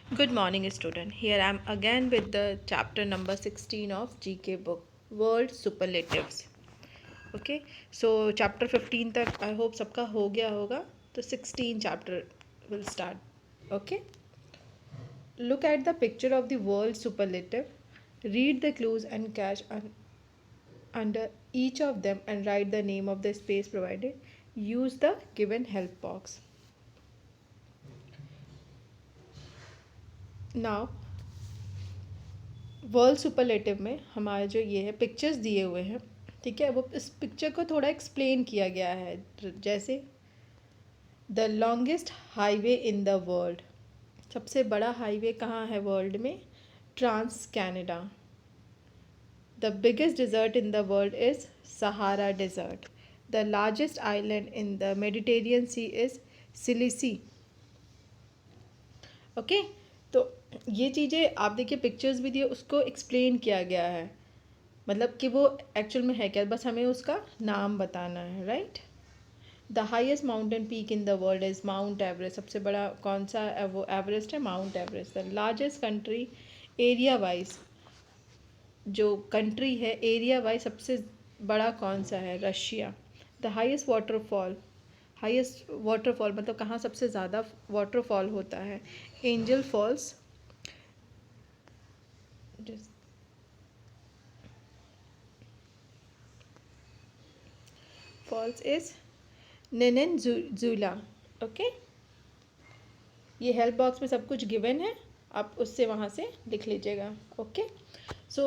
Good morning, student. Here I am again with the chapter number 16 of GK book, World Superlatives. Okay, so chapter 15 तक I hope सबका हो गया होगा. तो 16 chapter will start. Okay, look at the picture of the world superlative. Read the clues and catch under each of them and write the name of the space provided. Use the given help box. Now world superlative में हमारे जो ये है pictures दिए हुए हैं, ठीक है, वो इस पिक्चर को थोड़ा एक्सप्लेन किया गया है. जैसे the longest highway in the world, सबसे बड़ा हाईवे कहाँ है वर्ल्ड में? Trans Canada. The biggest desert in the world is Sahara desert. The largest island in the Mediterranean sea is Sicily. Okay, तो ये चीज़ें आप देखिए पिक्चर्स भी दिए, उसको एक्सप्लेन किया गया है, मतलब कि वो एक्चुअल में है क्या, बस हमें उसका नाम बताना है. Right. The highest mountain peak in the world is mount Everest. सबसे बड़ा कौन सा है? वो एवरेस्ट है, mount Everest. The largest country area wise, जो कंट्री है एरिया वाइज सबसे बड़ा कौन सा है? रशिया. द हाइएस्ट वाटरफॉल मतलब कहाँ सबसे ज़्यादा वाटरफॉल होता है? Angel falls. Falls is Venezuela. Okay, ये हेल्प बॉक्स में सब कुछ गिवन है, आप उससे वहाँ से लिख लीजिएगा. ओके, सो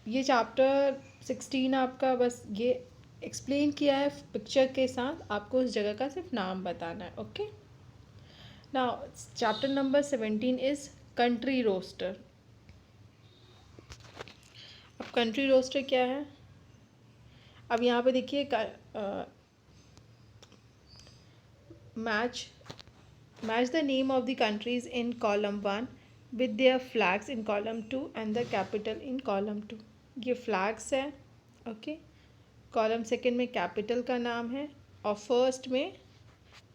ये चैप्टर 16 आपका बस ये एक्सप्लेन किया है पिक्चर के साथ, आपको उस जगह का सिर्फ नाम बताना है. Okay, now chapter number 17 is country roster. अब कंट्री रोस्टर क्या है? अब यहाँ पे देखिए match the name of the countries in column 1 with their flags in column 2 and the capital in column 2. ये फ्लैग्स है. ओके, कॉलम सेकंड में कैपिटल का नाम है और फर्स्ट में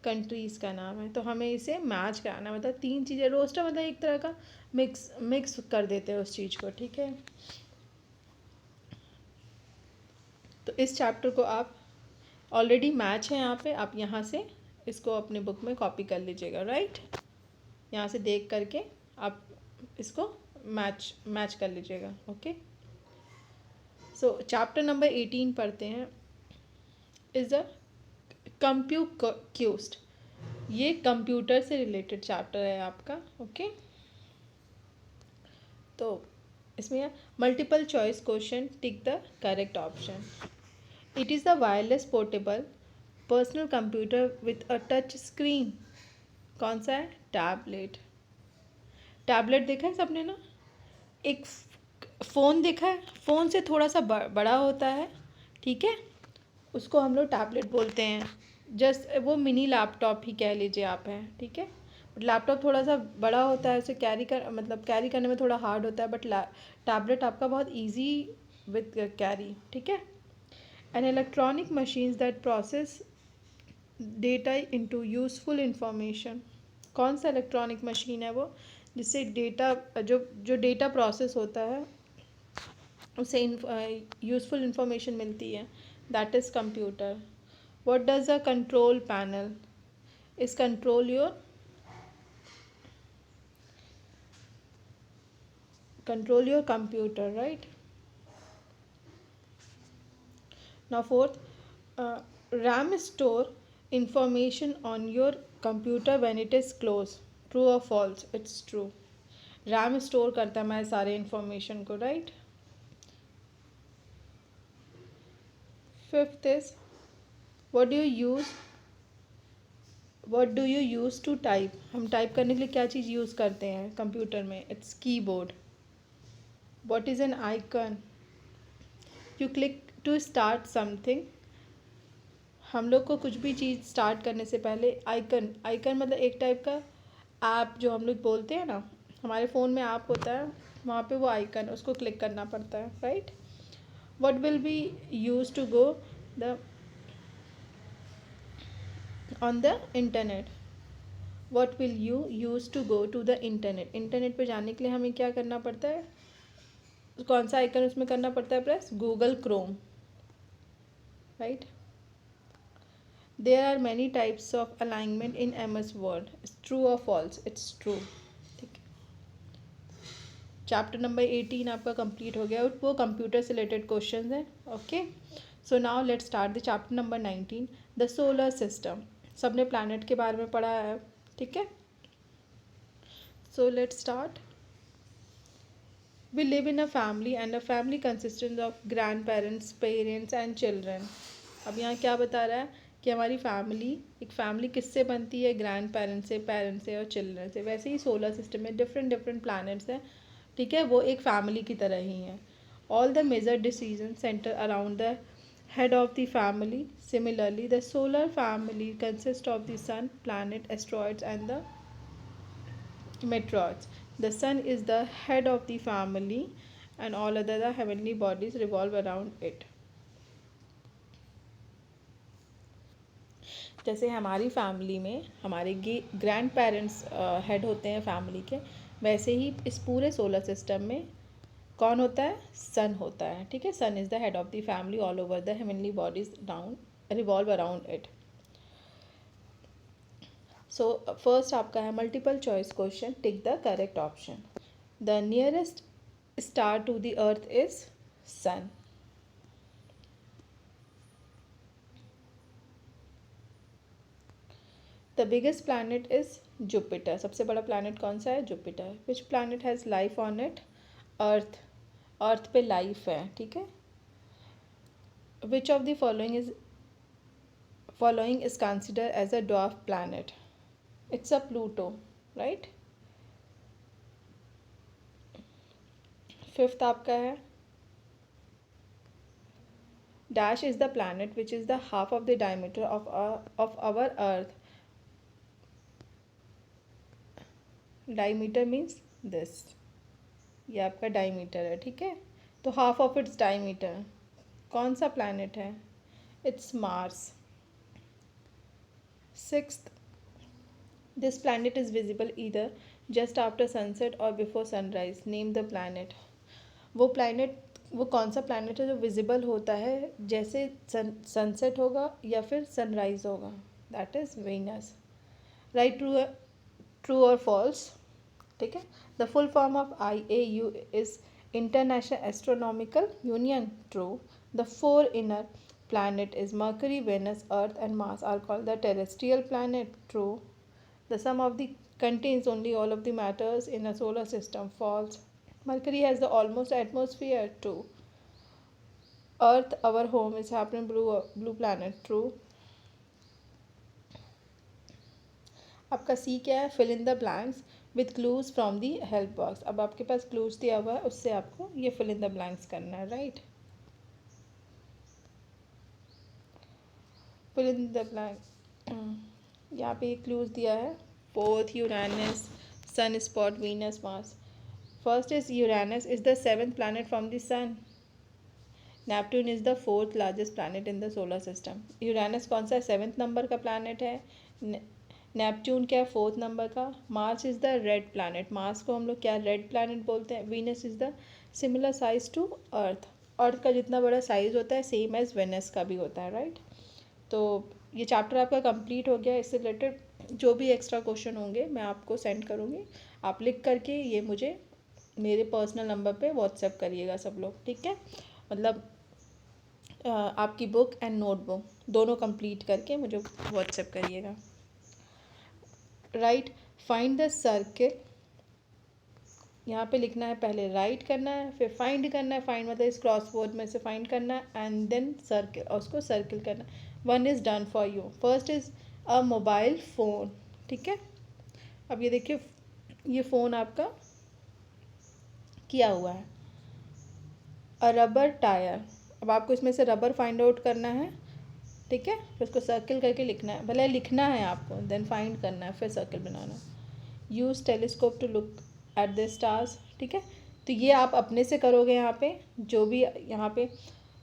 कंट्रीज़ का नाम है. तो हमें इसे मैच कराना है, मतलब तीन चीज़ें. रोस्टर मतलब एक तरह का मिक्स कर देते हैं उस चीज़ को. ठीक है, तो इस चैप्टर को आप ऑलरेडी मैच है यहाँ पे, आप यहाँ से इसको अपने बुक में कॉपी कर लीजिएगा. राइट, यहाँ से देख करके आप इसको मैच कर लीजिएगा. ओके, सो चैप्टर नंबर 18 पढ़ते हैं. इज़ अ कंप्यूक्यूस्ट. ये कंप्यूटर से रिलेटेड चैप्टर है आपका. ओके, तो इसमें multiple choice question, tick the correct option. It is the wireless portable personal computer with a touch screen. कौन सा है? टैबलेट. टैबलेट देखा है सबने ना? एक फ़ोन देखा है, फ़ोन से थोड़ा सा बड़ा होता है, ठीक है, उसको हम लोग टैबलेट बोलते हैं. जस्ट वो मिनी लैपटॉप ही कह लीजिए आप हैं. ठीक है, बट लैपटॉप थोड़ा सा बड़ा होता है, उसे कैरी करने में थोड़ा हार्ड होता है, बट टैबलेट आपका बहुत इजी विथ कैरी. ठीक है, an electronic machines that process data into useful information. कौन सा इलेक्ट्रॉनिक मशीन है वो? जिससे डेटा जो डेटा प्रोसेस होता है उसे यूज़फुल इंफॉर्मेशन मिलती है. That is computer. What does a control panel? Is control your computer, right? Now fourth, RAM store information on your computer when it is closed. True or false? It's true. RAM store करता है हमारे सारे information को. Right. Fifth is what do you use to type. हम type करने के लिए क्या चीज़ यूज़ करते हैं कंप्यूटर में? It's keyboard. What is an icon? You click to start something. हम लोग को कुछ भी चीज़ स्टार्ट करने से पहले आइकन मतलब एक टाइप का ऐप जो हम लोग बोलते हैं ना, हमारे फ़ोन में ऐप होता है, वहाँ पे वो आइकन उसको क्लिक करना पड़ता है. Right. What will be use to go the on the internet? What will you use to go to the internet? Internet पे जाने के लिए हमें क्या करना पड़ता है? कौन सा आइकन उसमें करना पड़ता है press? Google Chrome, right? There are many types of alignment in MS Word, true और फॉल्स? इट्स ट्रू, ठीक है। चैप्टर नंबर 18 आपका कंप्लीट हो गया और वो कंप्यूटर से रिलेटेड क्वेश्चंस हैं, okay. So now let's start the chapter number 19, the solar system. सबने प्लैनेट के बारे में पढ़ा है, ठीक है। So let's start. We live in a family and a family consists of grandparents, parents and children. अब यहाँ क्या बता रहा है कि हमारी फैमिली, एक फैमिली किससे बनती है? ग्रैंड पेरेंट्स से, पेरेंट्स से और चिल्ड्रन से। वैसे ही सोलर सिस्टम में डिफरेंट डिफरेंट प्लैनेट्स हैं, ठीक है, वो एक फैमिली की तरह ही हैं। All the major decision centre around the head of the family. Similarly, the solar family consists of the sun, planet, asteroids and the meteoroids. The sun is the head of the family and all other the heavenly bodies revolve around it. जैसे हमारी family में हमारे grand parents head होते हैं family के, वैसे ही इस पूरे सोलर सिस्टम में कौन होता है? सन होता है, ठीक है। Sun is the head of the family, all over the heavenly bodies down revolve around it. So first आपका है multiple choice question, tick the correct option. The nearest star to the earth is sun. The biggest planet is Jupiter. सबसे बड़ा planet कौन सा है? Jupiter. Which planet has life on it? Earth. Earth पे life है, ठीक है। Which of the following is consider as a dwarf planet? It's a Pluto, right. Fifth आपका है dash is the planet which is the half of the diameter of our Earth. Diameter means this, ये आपका diameter है, ठीक है। तो half of its diameter कौन सा प्लैनेट है? It's Mars. Sixth, this planet is visible either just after sunset और before sunrise. Name the planet. वो प्लैनेट, वो कौन सा प्लैनेट है जो विजिबल होता है जैसे सनसेट होगा या फिर सनराइज होगा? That is Venus, right. True और फॉल्स, ठीक है। The full form of IAU is international astronomical union. True. The four inner planet is Mercury, Venus, Earth and Mars are called the terrestrial planet. True. The sum of the contains only all of the matters in a solar system. False. Mercury has the almost atmosphere. True. Earth, our home, is happening blue planet. True. आपका C क्या है? Fill in the blanks with clues from the help box. अब आपके पास clues दिया हुआ है, उससे आपको ये फिल इन द ब्लैंक्स करना है, right. Fill in the blank. यहाँ पे क्लूज दिया है, fourth Uranus, sun spot, Venus, Mars. First is Uranus is the seventh planet from the sun. Neptune is the fourth largest planet in the solar system. Uranus कौन सा है? Seventh number का planet है। Neptune क्या है? Fourth number का। Mars is the red planet. Mars को हम लोग क्या रेड प्लैनेट बोलते हैं। Venus is the similar size to earth. Earth का जितना बड़ा साइज होता है सेम एज वेनस का भी होता है, राइट। तो ये चैप्टर आपका कंप्लीट हो गया। इससे रिलेटेड जो भी एक्स्ट्रा क्वेश्चन होंगे मैं आपको सेंड करूँगी, आप लिख करके ये मुझे मेरे पर्सनल नंबर पे व्हाट्सएप करिएगा सब लोग, ठीक है। मतलब आपकी बुक एंड नोटबुक दोनों कंप्लीट करके मुझे व्हाट्सएप करिएगा। Right, find the circle. यहाँ पे लिखना है, पहले राइट करना है, फिर फाइंड करना है। फाइंड मतलब इस क्रॉसवर्ड में से फाइंड करना है एंड देन सर्किल, और उसको सर्किल करना है। One is done for you. First is a mobile phone, ठीक है। अब ये देखिए, ये फ़ोन आपका किया हुआ है। अ रबर टायर। अब आपको इसमें से रबर फाइंड आउट करना है, ठीक है। फिर उसको सर्किल करके लिखना है, भले लिखना है आपको, देन फाइंड करना है, फिर सर्किल बनाना। Use telescope to look at the stars, ठीक है। तो ये आप अपने से करोगे। यहाँ पे जो भी यहाँ पे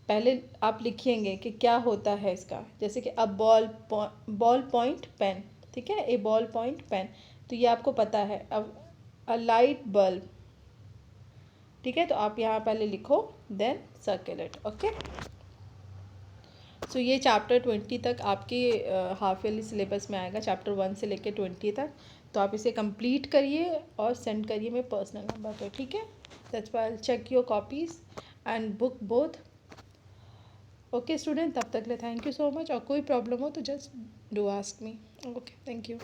पहले आप लिखेंगे कि क्या होता है इसका, जैसे कि अब बॉल पॉइंट पेन, ठीक है, ए बॉल पॉइंट पेन, तो ये आपको पता है। अब अ लाइट बल्ब, ठीक है, तो आप यहाँ पहले लिखो देन सर्किल इट। ओके, सो ये चैप्टर 20 तक आपके हाफ ईयरली सिलेबस में आएगा, चैप्टर 1 से लेकर 20 तक। तो आप इसे कंप्लीट करिए और सेंड करिए मेरे पर्सनल नंबर पर, ठीक है। That's why I check your copies and book both. Okay student, तब तक ले थैंक यू सो मच, और कोई प्रॉब्लम हो तो just do ask me. Okay, thank you.